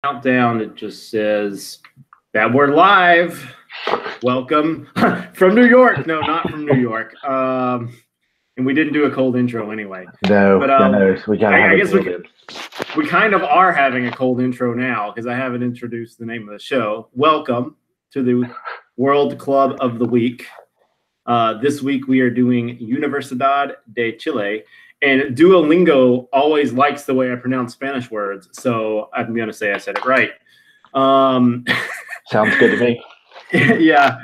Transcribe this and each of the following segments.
countdown, it just says that we're live. Welcome from New York. No, not from New York. And we didn't do a cold intro anyway. No, But no, we gotta have I a guess build in. we kind of are having a cold intro now because I haven't introduced the name of the show. Welcome to the World Club of the Week. This week we are doing Universidad de Chile. And Duolingo always likes the way I pronounce Spanish words, so I'm going to say I said it right. Sounds good to me. Yeah.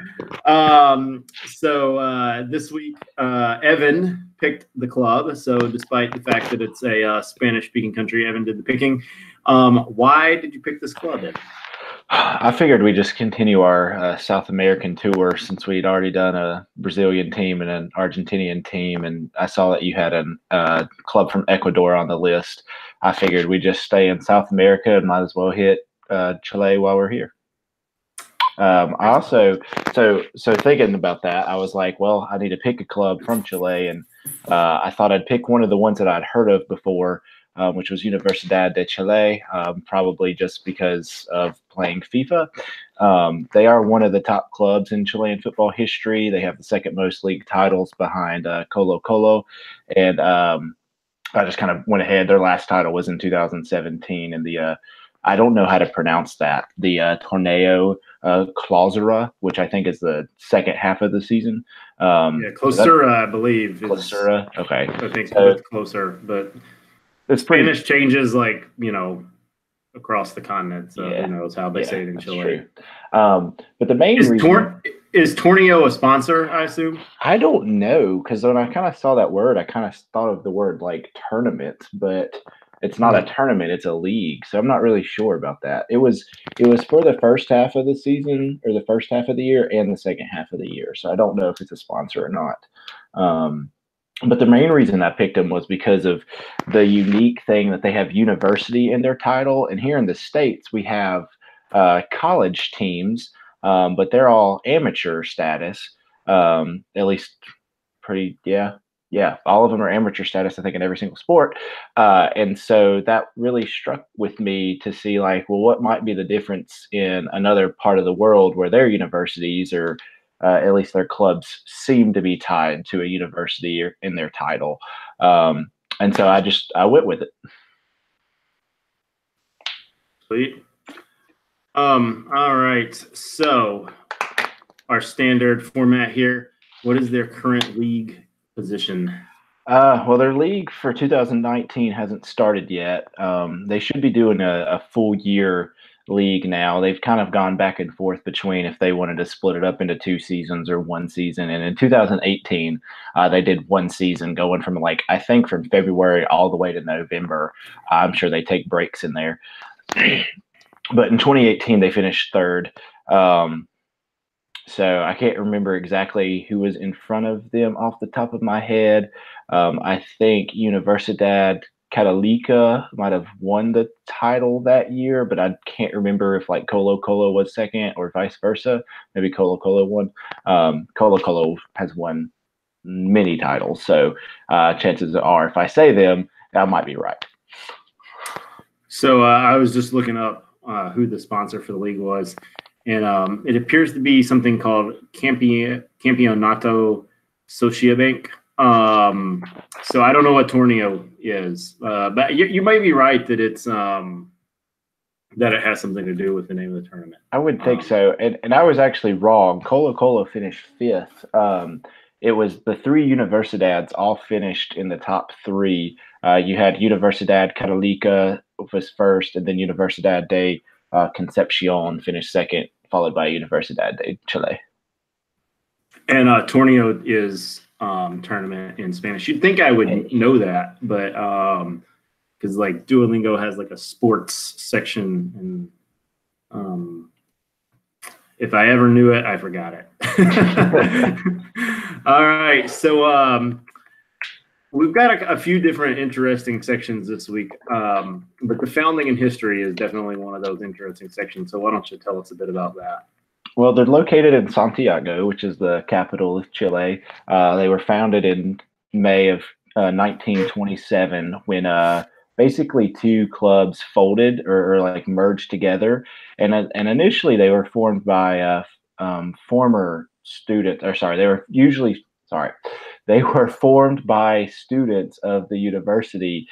So this week, Evan picked the club. So despite the fact that it's a Spanish-speaking country, Evan did the picking. Why did you pick this club, Evan? I figured we'd just continue our South American tour since we'd already done a Brazilian team and an Argentinian team, and I saw that you had a club from Ecuador on the list. I figured we'd just stay in South America and might as well hit Chile while we're here. I also, so thinking about that, I was like, well, I need to pick a club from Chile, and I thought I'd pick one of the ones that I'd heard of before, which was Universidad de Chile, probably just because of playing FIFA. They are one of the top clubs in Chilean football history. They have the second most league titles behind Colo Colo, and I just kind of went ahead. Their last title was in 2017, and the I don't know how to pronounce that. The Torneo Clausura, which I think is the second half of the season. Clausura, I believe. Clausura, okay. I think it's closer, but it's Spanish changes across the continent, so who knows how they say it in Chile. But the main reason is Torneo a sponsor, I assume? I don't know, because when I kind of saw that word, I kind of thought of the word like tournament, but it's not a tournament; it's a league. So I'm not really sure about that. It was for the first half of the season, or the first half of the year, and the second half of the year. So I don't know if it's a sponsor or not. But the main reason I picked them was because of the unique thing that they have university in their title. And here in the States, we have college teams, but they're all amateur status, at least all of them are amateur status, I think, in every single sport. And so that really struck with me to see, like, well, what might be the difference in another part of the world where their universities or at least their clubs seem to be tied to a university in their title. And so I went with it. Sweet. All right. So our standard format here, what is their current league position? Well, their league for 2019 hasn't started yet. They should be doing a full year league now. They've kind of gone back and forth between if they wanted to split it up into 2 seasons or 1 season. And in 2018, they did 1 season going from I think from February all the way to November. I'm sure they take breaks in there. But in 2018, they finished 3rd. So I can't remember exactly who was in front of them off the top of my head. I think Universidad Católica might have won the title that year, but I can't remember if Colo Colo was second or vice versa. Maybe Colo Colo won. Colo Colo has won many titles, so chances are if I say them, I might be right. So I was just looking up who the sponsor for the league was. And it appears to be something called Campeonato Sociobank. So I don't know what Torneo is, but you might be right that it's that it has something to do with the name of the tournament. I would think so, and I was actually wrong. Colo Colo finished 5th. It was the 3 Universidads all finished in the top 3. You had Universidad Católica was first, and then Universidad de Concepcion finished second, followed by Universidad de Chile. And Torneo is tournament in Spanish. You'd think I would know that, but because Duolingo has a sports section, and if I ever knew it, I forgot it. All right, so we've got a few different interesting sections this week, but the founding and history is definitely one of those interesting sections. So why don't you tell us a bit about that? Well, they're located in Santiago, which is the capital of Chile. They were founded in May of 1927 when basically two clubs folded or like merged together, and initially they were formed by former students, or sorry, they were formed by students of the university.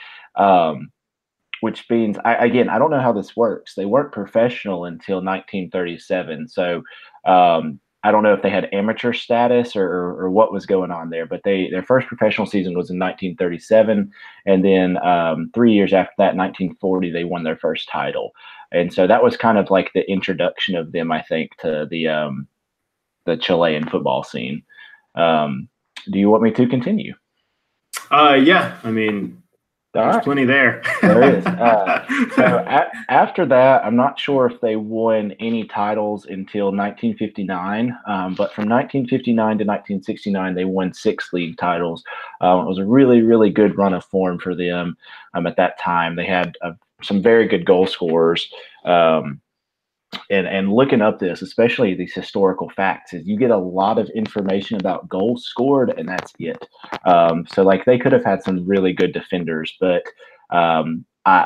Which means, I don't know how this works. They weren't professional until 1937. So I don't know if they had amateur status or what was going on there, but their first professional season was in 1937. And then 3 years after that, 1940, they won their first title. And so that was kind of like the introduction of them, I think, to the Chilean football scene. Do you want me to continue? Yeah, I mean, there's plenty there. There is. After that, I'm not sure if they won any titles until 1959, but from 1959 to 1969, they won 6 league titles. It was a really, really good run of form for them at that time. They had some very good goal scorers. And looking up this, especially these historical facts, is you get a lot of information about goals scored, and that's it. So like they could have had some really good defenders, but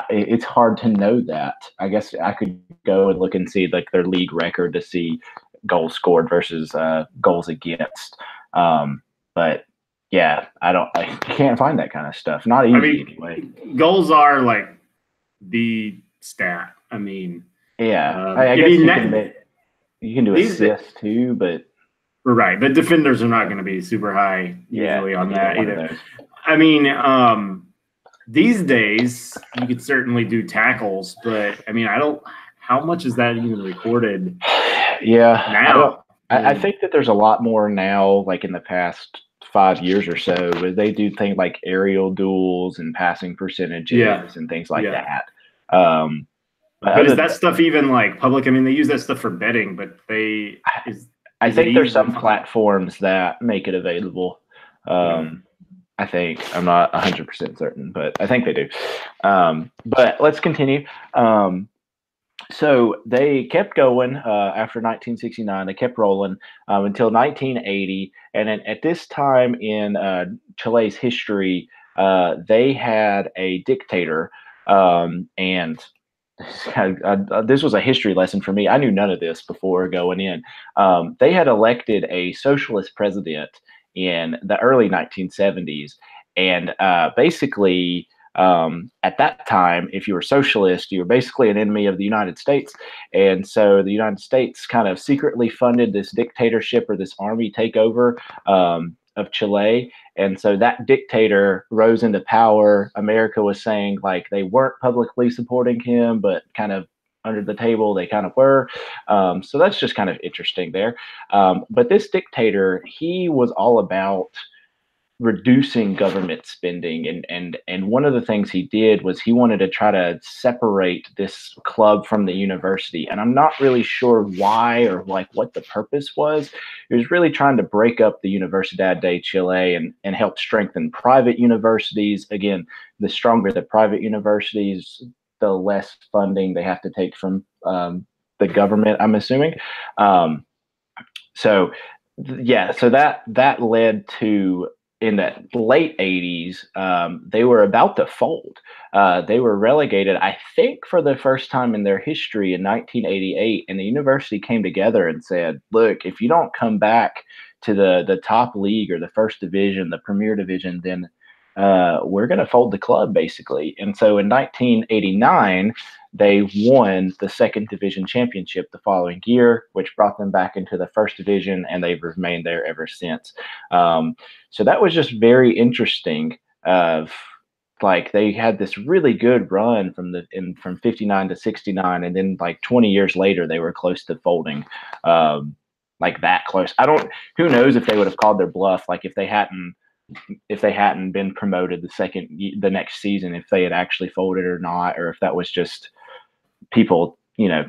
it's hard to know that. I guess I could go and look and see like their league record to see goals scored versus goals against. But yeah, I can't find that kind of stuff. Not easy anyway. Goals are like the stat. I mean. Yeah, I guess you can do assists too, but right. But defenders are not going to be super high usually on that either. I mean, these days you could certainly do tackles, but I mean, how much is that even recorded? Yeah, now I think that there's a lot more now, like in the past 5 years or so, where they do things like aerial duels and passing percentages and things like that. But is that stuff even like public? I mean, they use that stuff for betting, but I think there's some platforms that make it available. I think I'm not 100% certain, but I think they do. But let's continue. So they kept going after 1969. They kept rolling until 1980, and at this time in Chile's history, they had a dictator, and this was a history lesson for me. I knew none of this before going in. They had elected a socialist president in the early 1970s. And basically, at that time, if you were socialist, you were basically an enemy of the United States. And so the United States kind of secretly funded this dictatorship or this army takeover of Chile. And so that dictator rose into power. America was saying like they weren't publicly supporting him, but kind of under the table they kind of were. So that's just kind of interesting there. But this dictator, he was all about reducing government spending, and one of the things he did was he wanted to try to separate this club from the university, and I'm not really sure why or like what the purpose was. He was really trying to break up the Universidad de Chile and help strengthen private universities. Again, the stronger the private universities, the less funding they have to take from the government, I'm assuming. So that led to, in the late 80s, they were about to fold. They were relegated, I think, for the first time in their history in 1988. And the university came together and said, look, if you don't come back to the top league or the first division, the premier division, then we're going to fold the club, basically. And so in 1989, they won the second division championship the following year, which brought them back into the first division, and they've remained there ever since. So that was just very interesting. Like they had this really good run from 59 to 69, and then like 20 years later, they were close to folding. Like that close. Who knows if they would have called their bluff, like if they hadn't been promoted the next season, if they had actually folded or not, or if that was just people,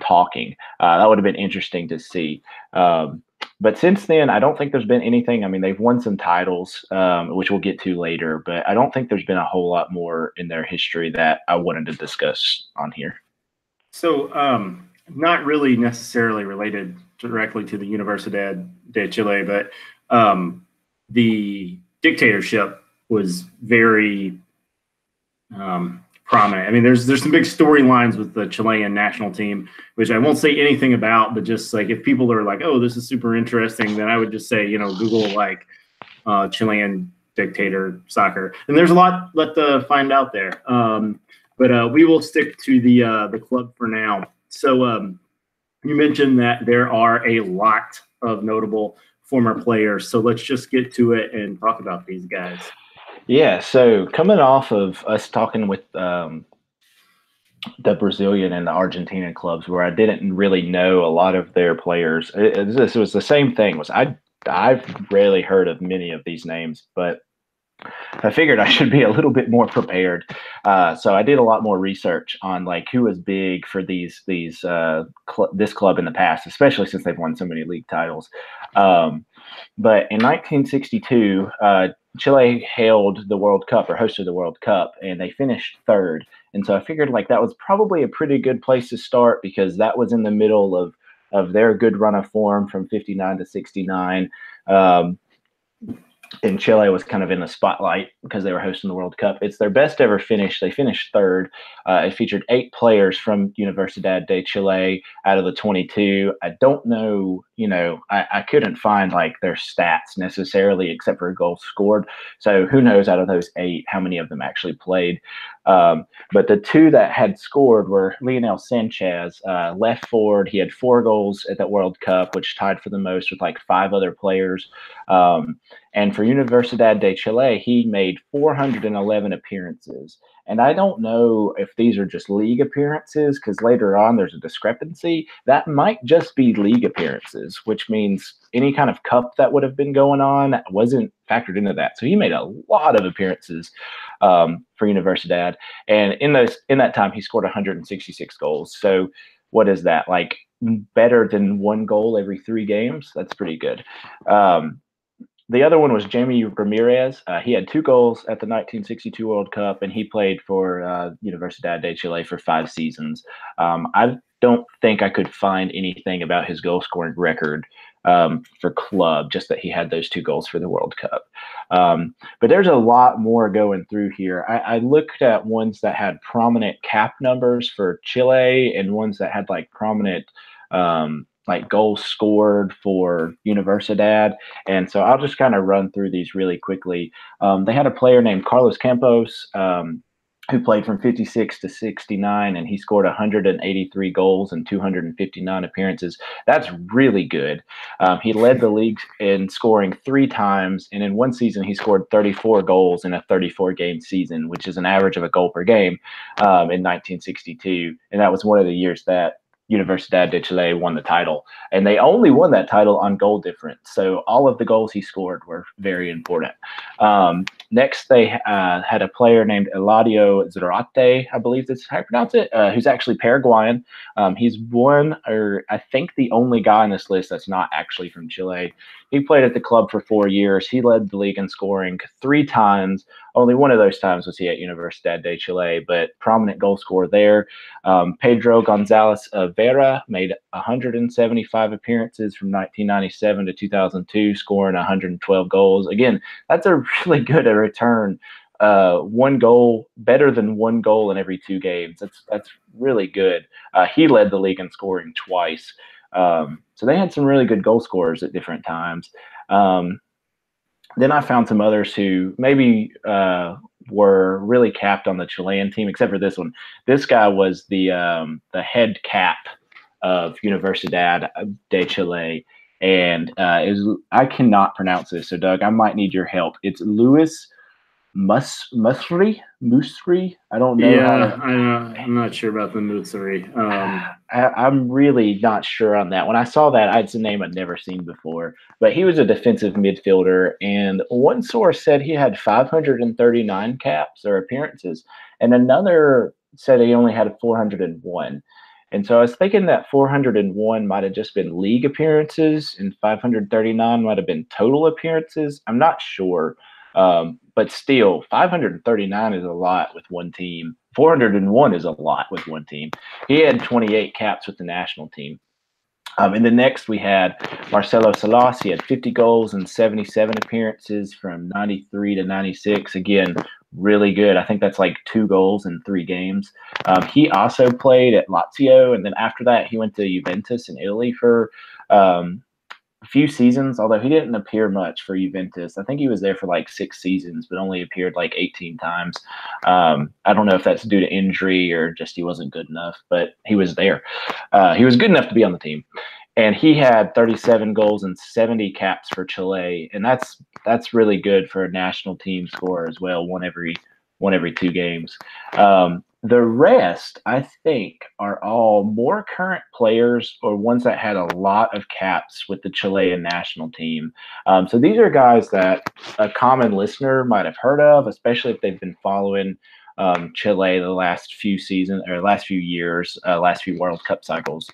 talking. That would have been interesting to see. But since then, I don't think there's been anything. I mean, they've won some titles, which we'll get to later, but I don't think there's been a whole lot more in their history that I wanted to discuss on here. So, not really necessarily related directly to the Universidad de Chile, but the dictatorship was very prominent. I mean, there's some big storylines with the Chilean national team, which I won't say anything about, but just like if people are like, oh, this is super interesting, then I would just say, Google like Chilean dictator soccer, and there's a lot to find out there. But we will stick to the club for now. So you mentioned that there are a lot of notable former players, so let's just get to it and talk about these guys. Yeah, so coming off of us talking with the Brazilian and the Argentinian clubs, where I didn't really know a lot of their players, this was the same thing. I've rarely heard of many of these names, but I figured I should be a little bit more prepared. So I did a lot more research on like who was big for this club in the past, especially since they've won so many league titles. But in 1962, Chile held the World Cup or hosted the World Cup, and they finished third. And so I figured like that was probably a pretty good place to start because that was in the middle of their good run of form from 59 to 69. And Chile was kind of in the spotlight because they were hosting the World Cup. It's their best ever finish. They finished third. It featured 8 players from Universidad de Chile out of the 22. I don't know, I couldn't find like their stats necessarily except for goals scored. So who knows out of those 8, how many of them actually played. But the 2 that had scored were Lionel Sanchez, left forward. He had 4 goals at that World Cup, which tied for the most with like 5 other players. And for Universidad de Chile, he made 411 appearances. And I don't know if these are just league appearances, because later on there's a discrepancy. That might just be league appearances, which means any kind of cup that would have been going on wasn't factored into that. So he made a lot of appearances for Universidad. And in that time, he scored 166 goals. So what is that? Like better than 1 goal every 3 games? That's pretty good. The other one was Jamie Ramirez. He had 2 goals at the 1962 World Cup, and he played for Universidad de Chile for 5 seasons. I don't think I could find anything about his goal scoring record for club, just that he had those 2 goals for the World Cup. But there's a lot more going through here. I looked at ones that had prominent cap numbers for Chile and ones that had like prominent like goals scored for Universidad. And so I'll just kind of run through these really quickly. They had a player named Carlos Campos who played from 56 to 69, and he scored 183 goals and 259 appearances. That's really good. He led the league in scoring 3 times, and in one season he scored 34 goals in a 34-game season, which is an average of a goal per game in 1962. And that was one of the years that Universidad de Chile won the title, and they only won that title on goal difference. So all of the goals he scored were very important. Next, they had a player named Eladio Zarate, I believe that's how you pronounce it, who's actually Paraguayan. He's one, or I think the only guy on this list that's not actually from Chile. He played at the club for 4 years. He led the league in scoring 3 times. Only one of those times was he at Universidad de Chile, but prominent goal scorer there. Pedro Gonzalez Vera made 175 appearances from 1997 to 2002, scoring 112 goals. Again, that's a really good return. 1 goal, better than 1 goal in every 2 games. That's really good. He led the league in scoring twice. So they had some really good goal scorers at different times. Then I found some others who maybe were really capped on the Chilean team, except for this one. This guy was the head cap of Universidad de Chile, and I cannot pronounce this. So Doug, I might need your help. It's Luis Musri. I don't know. Yeah, I'm not sure about the Musri. I'm really not sure on that. When I saw that, it's a name I'd never seen before. But he was a defensive midfielder, and one source said he had 539 caps or appearances, and another said he only had 401. And so I was thinking that 401 might have just been league appearances, and 539 might have been total appearances. I'm not sure. But still, 539 is a lot with one team. 401 is a lot with one team. He had 28 caps with the national team. And then next we had Marcelo Salas. He had 50 goals and 77 appearances from 93 to 96. Again, really good. I think that's like 2 goals in 3 games. He also played at Lazio, and then after that, he went to Juventus in Italy for a few seasons, although he didn't appear much for Juventus. I think he was there for like 6 seasons, but only appeared like 18 times. I don't know if that's due to injury or just he wasn't good enough, but he was there. He was good enough to be on the team. And he had 37 goals and 70 caps for Chile, and that's really good for a national team score as well. One every 2 games. The rest, I think, are all more current players or ones that had a lot of caps with the Chilean national team. So these are guys that a common listener might have heard of, especially if they've been following Chile the last few seasons or last few years, last few World Cup cycles.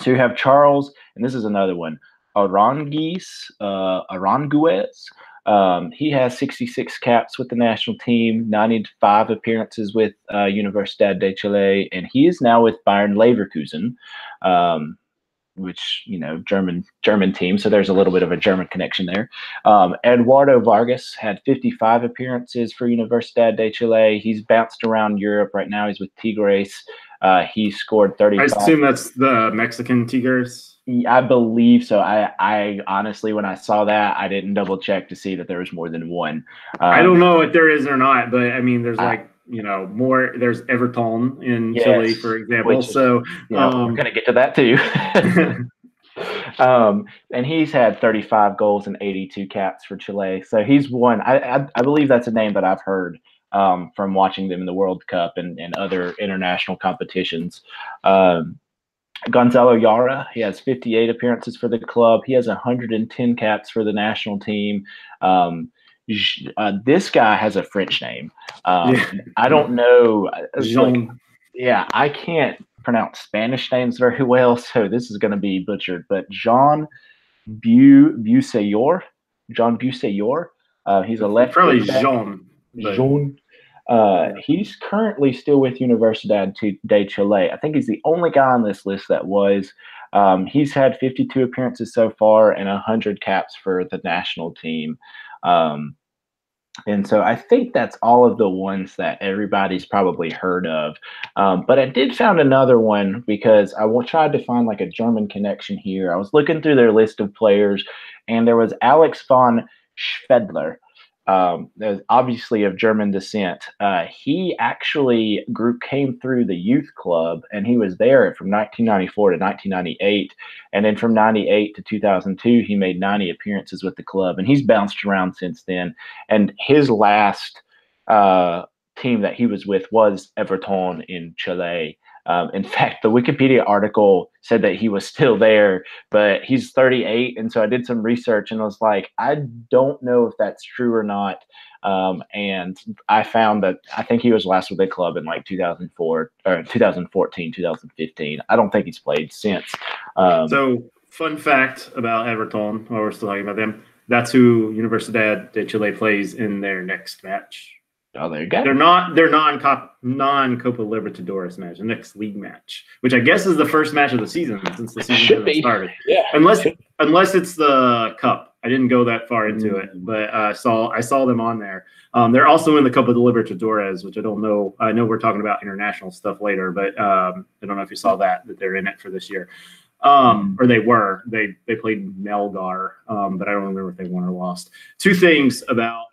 So you have Charles, and this is another one, Arangues. He has 66 caps with the national team, 95 appearances with Universidad de Chile, and he is now with Bayern Leverkusen, which, German team. So there's a little bit of a German connection there. Eduardo Vargas had 55 appearances for Universidad de Chile. He's bounced around Europe right now. He's with Tigres. He scored 35. I assume that's the Mexican Tigres. I believe so. I honestly, when I saw that, I didn't double check to see that there was more than one. I don't know if there is or not, but I mean, there's more. There's Everton in Chile, for example. So we're going to get to that too. And he's had 35 goals and 82 caps for Chile. So he's one. I believe that's a name that I've heard from watching them in the World Cup and other international competitions. Gonzalo Yara, he has 58 appearances for the club. He has 110 caps for the national team. This guy has a French name. I don't know. I can't pronounce Spanish names very well, so this is going to be butchered. But Jean Buseyor. He's a left. Probably Jean. Jean. He's currently still with Universidad de Chile. I think he's the only guy on this list that was. He's had 52 appearances so far and 100 caps for the national team. And so I think that's all of the ones that everybody's probably heard of. But I did found another one because I tried to find like a German connection here. I was looking through their list of players, and there was Alex von Schwedler. Obviously of German descent. He actually came through the youth club, and he was there from 1994 to 1998. And then from 98 to 2002, he made 90 appearances with the club, and he's bounced around since then. And his last team that he was with was Everton in Chile. In fact, the Wikipedia article said that he was still there, but he's 38. And so I did some research and I was like, I don't know if that's true or not. And I found that I think he was last with the club in like 2004 or 2014, 2015. I don't think he's played since. So fun fact about Everton, while we're still talking about them, that's who Universidad de Chile plays in their next match. Oh, there you go. They're non-Copa Libertadores match, the next league match, which I guess is the first match of the season since the season hasn't started. Yeah, unless it's the Cup. I didn't go that far into it, but I saw them on there. They're also in the Copa Libertadores, which I don't know. I know we're talking about international stuff later, but I don't know if you saw that they're in it for this year. Or they were. They played Melgar, but I don't remember if they won or lost. 2 things about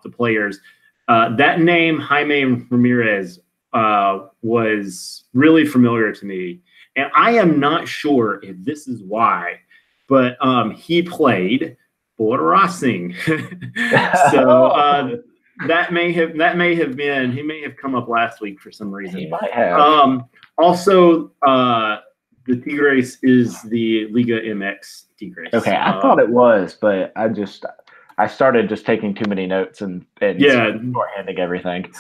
the players. That name, Jaime Ramirez, was really familiar to me. And I am not sure if this is why, but he played for Racing. So that may have been, he may have come up last week for some reason. He might have. Also, the Tigres is the Liga MX Tigres. Okay, I thought it was, but I started just taking too many notes and shorthanding everything.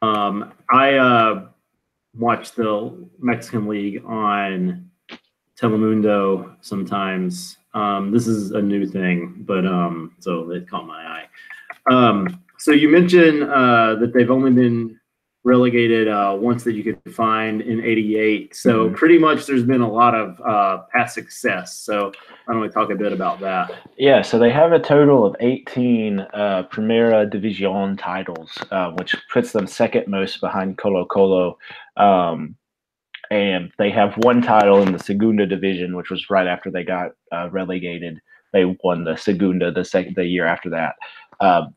I watch the Mexican League on Telemundo sometimes. This is a new thing, but so it caught my eye. So you mentioned that they've only been relegated once that you could find in '88. So pretty much there's been a lot of past success. So why don't we talk a bit about that? Yeah, so they have a total of 18 Primera División titles, which puts them second most behind Colo Colo. And they have one title in the Segunda Division, which was right after they got relegated. They won the Segunda the year after that.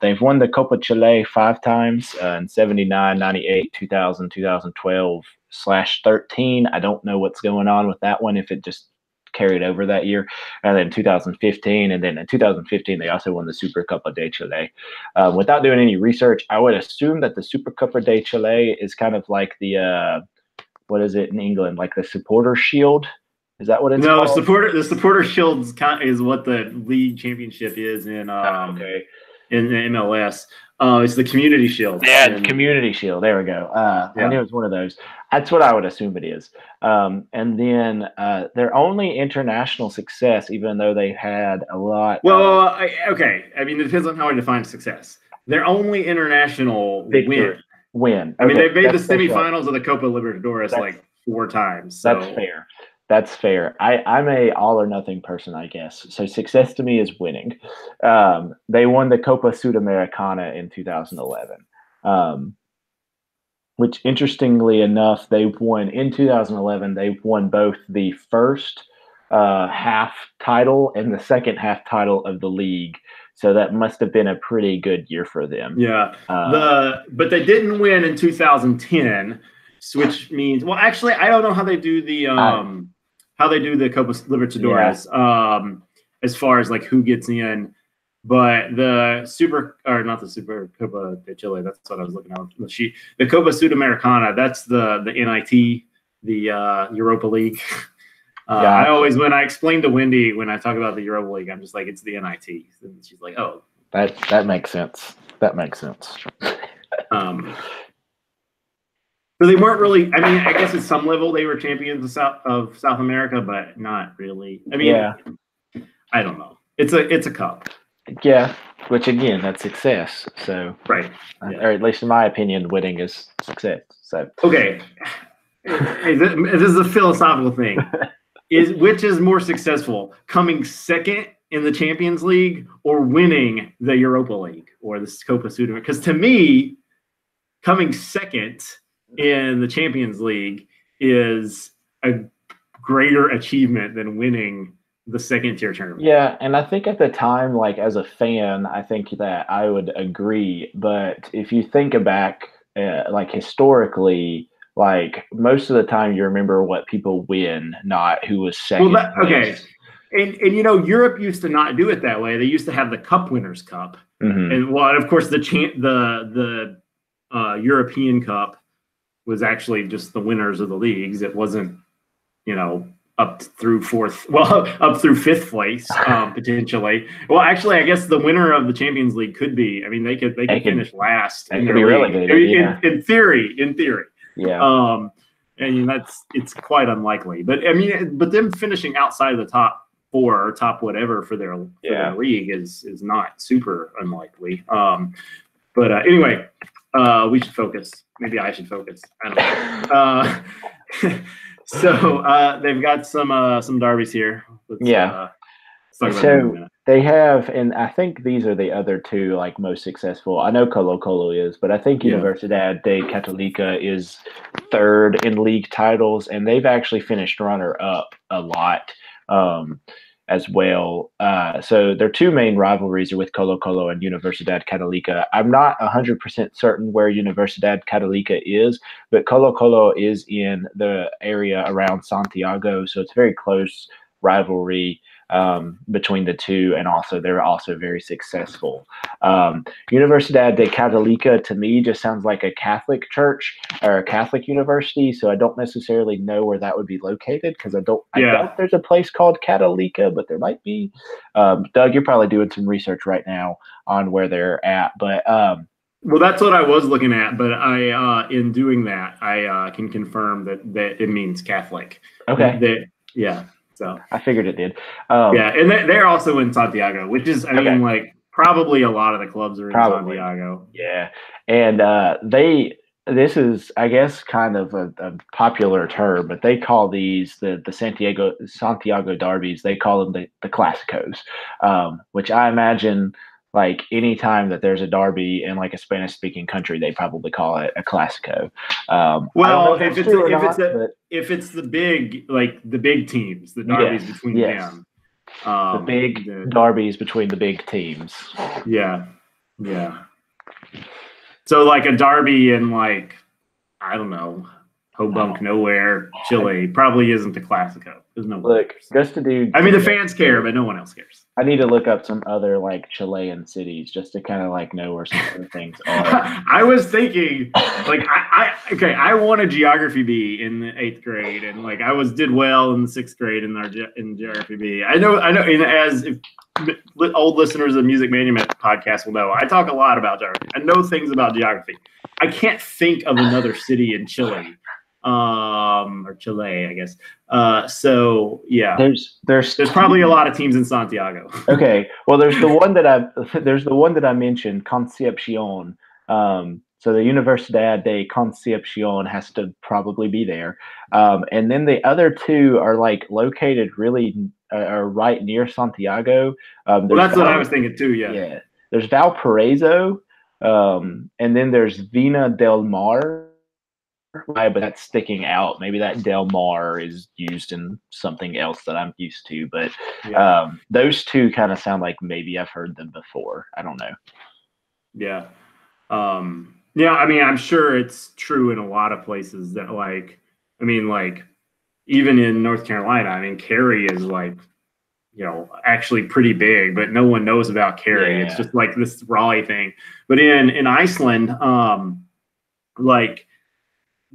They've won the Copa Chile 5 times in 79, 98, 2000, 2012/13. I don't know what's going on with that one, if it just carried over that year. And then 2015, and then in 2015 they also won the Supercopa de Chile. Without doing any research, I would assume that the Supercopa de Chile is kind of like the what is it in England, like the supporter shield? Is that what it's called? No, the supporter shield is what the league championship is in in MLS. It's the community shield. Yeah, community shield. There we go. I knew it was one of those. That's what I would assume it is. And then their only international success, even though they had a lot. Okay. I mean, it depends on how we define success. Their only international win. I mean, they've made the semifinals of the Copa Libertadores like 4 times. So. That's fair. That's fair. I'm a all or nothing person, I guess. So success to me is winning. They won the Copa Sudamericana in 2011, which interestingly enough, they've won in 2011. They've won both the first half title and the second half title of the league. So that must have been a pretty good year for them. Yeah. But they didn't win in 2010, which means, well, actually, I don't know how they do the Copa Libertadores as far as like who gets in, but the Copa de Chile, that's what I was looking at on the sheet. The Copa Sudamericana, that's the NIT, the Europa League. I always, when I explain to Wendy when I talk about the Europa League, I'm just like, it's the NIT, and she's like, oh, that makes sense. That makes sense. So they weren't really. I mean, I guess at some level they were champions of South America, but not really. I mean, I don't know. It's a cup. Yeah, which again, that's success. So right, or at least in my opinion, winning is success. So okay, this is a philosophical thing. Which is more successful, coming second in the Champions League or winning the Europa League or the Copa Sudamericana? Because to me, coming second in the Champions League is a greater achievement than winning the second-tier tournament. Yeah, and I think at the time, like as a fan, I think that I would agree. But if you think back, like historically, like most of the time you remember what people win, not who was second. Well, okay. And you know, Europe used to not do it that way. They used to have the Cup Winners' Cup. And of course the European Cup was actually just the winners of the leagues. It wasn't, you know, up through fifth place potentially. Well, actually, I guess the winner of the Champions League could be. I mean, they could finish last in their league. In theory. Yeah. And it's quite unlikely. But I mean, but them finishing outside of the top 4 or top whatever for their league is not super unlikely. But anyway, we should focus. Maybe I should focus. I don't know. So they've got some derbies here. So they have, and I think these are the other 2 like most successful. I know Colo Colo is, but I think Universidad de Católica is 3rd in league titles, and they've actually finished runner-up a lot as well. So their 2 main rivalries are with Colo Colo and Universidad Católica. I'm not 100% certain where Universidad Católica is, but Colo Colo is in the area around Santiago, so it's very close rivalry between the 2, and also they're also very successful. Universidad de Católica to me just sounds like a Catholic church or a Catholic university, so I don't necessarily know where that would be located because I doubt there's a place called Católica, but there might be. Doug, you're probably doing some research right now on where they're at, but well, that's what I was looking at, but I in doing that I can confirm that it means Catholic. Okay. So I figured it did. And they're also in Santiago, which is, I mean, like probably a lot of the clubs are in Santiago. Yeah, and they this is, I guess, kind of a popular term, but they call these the Santiago derbies. They call them the Clásicos, which I imagine like any time that there's a derby in like a Spanish speaking country, they probably call it a Clásico. Well, if it's the big teams, the derbies between them. The big derbies between the big teams. Yeah. So like a derby in like, I don't know, Hobunk nowhere, Chile probably isn't the Clásico. There's no look just to do. I mean, the fans care, but no one else cares. I need to look up some other like Chilean cities just to kind of like know where some other things are. I was thinking, like, I won a geography bee in the 8th grade, and like I did well in the 6th grade in geography bee. I know, and as if old listeners of the Music Monument podcast will know, I talk a lot about geography. I know things about geography. I can't think of another city in Chile. Or Chile, I guess. So yeah, there's probably a lot of teams in Santiago. Okay, well, there's the one that I mentioned, Concepcion. So the Universidad de Concepcion has to probably be there, and then the other two are like located really are right near Santiago. Well, that's what I was thinking too. Yeah. There's Valparaiso, and then there's Vina del Mar. But that's sticking out. Maybe that Del Mar is used in something else that I'm used to. But those two kind of sound like maybe I've heard them before. I don't know. Yeah. Yeah, I mean, I'm sure it's true in a lot of places that like, I mean, like even in North Carolina, I mean, Cary is like, you know, actually pretty big, but no one knows about Cary. Yeah. It's just like this Raleigh thing. But in Iceland, like,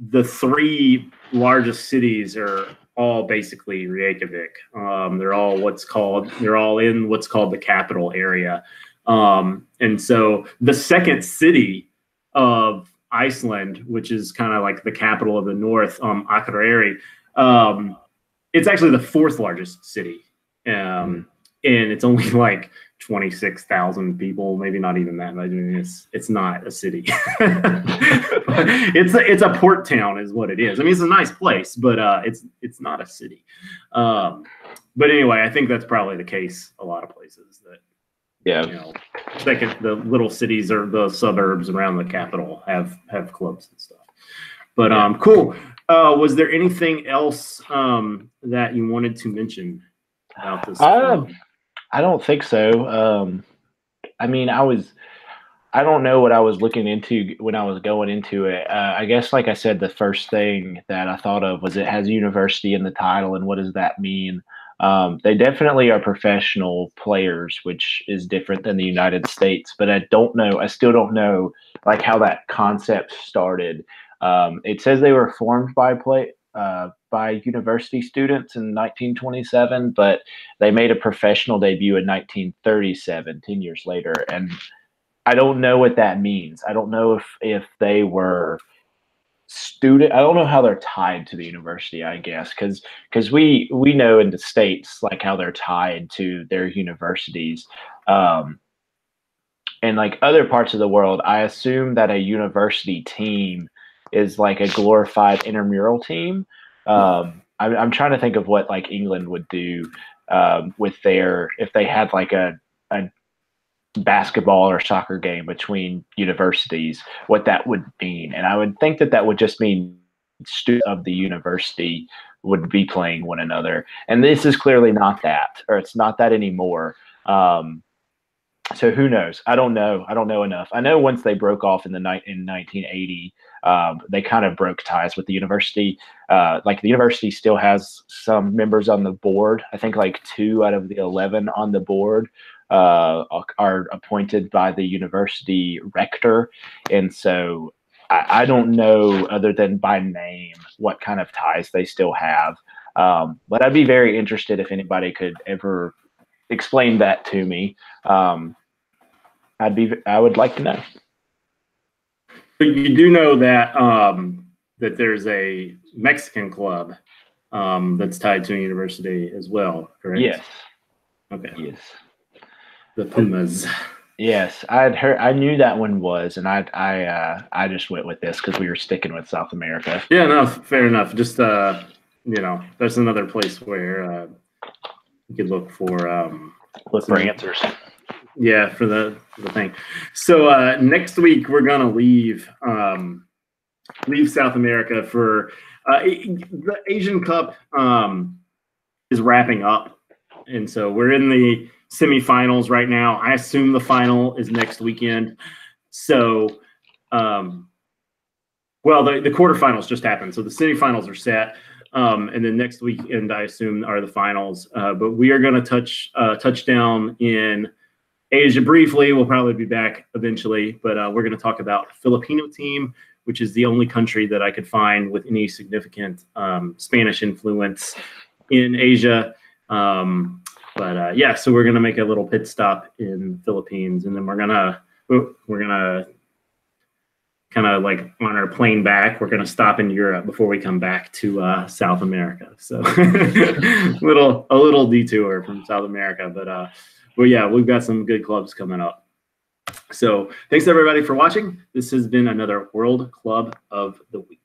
the 3 largest cities are all basically Reykjavik. They're all in what's called the capital area. And so the second city of Iceland, which is kind of like the capital of the north, Akureyri, it's actually the 4th largest city. And it's only like 26,000 people, maybe not even that. I mean, it's not a city. it's a port town, is what it is. I mean, it's a nice place, but it's not a city. But anyway, I think that's probably the case a lot of places that. Yeah. You know, the little cities or the suburbs around the capital have clubs and stuff. But cool. Was there anything else that you wanted to mention about this? I don't think so. I mean, I don't know what I was looking into when I was going into it. I guess, like I said, the first thing that I thought of was it has university in the title, and what does that mean? They definitely are professional players, which is different than the United States, but I still don't know like how that concept started. It says they were formed by university students in 1927, but they made a professional debut in 1937, 10 years later. And I don't know what that means. I don't know if they were I don't know how they're tied to the university, I guess, because we know in the States like how they're tied to their universities. And like other parts of the world, I assume that a university team is like a glorified intramural team. I'm trying to think of what like England would do with if they had like a basketball or soccer game between universities, what that would mean. And I would think that would just mean students of the university would be playing one another. And this is clearly not that, or it's not that anymore. So who knows? I don't know. I don't know enough. I know once they broke off in 1980, they kind of broke ties with the university. Like the university still has some members on the board. I think like 2 out of the 11 on the board are appointed by the university rector. And so I don't know, other than by name, what kind of ties they still have. But I'd be very interested if anybody could ever explain that to me. I would like to know. But you do know that that there's a Mexican club that's tied to a university as well, correct? Yes. Okay. Yes. The Pumas. Yes, I'd heard. I knew that one was, and I just went with this because we were sticking with South America. Yeah, no, fair enough. Just that's another place where you could look for answers. Yeah, for the thing. So next week we're gonna leave South America for the Asian Cup is wrapping up, and so we're in the semifinals right now. I assume the final is next weekend. So, the quarterfinals just happened, so the semifinals are set, and then next weekend I assume are the finals. But we are going to touch down in Asia briefly. We'll probably be back eventually, but we're going to talk about Filipino team, which is the only country that I could find with any significant Spanish influence in Asia. So we're gonna make a little pit stop in Philippines, and then we're gonna kind of like on our plane back, we're gonna stop in Europe before we come back to South America. So a little detour from South America, but yeah, we've got some good clubs coming up. So thanks everybody for watching. This has been another World Club of the Week.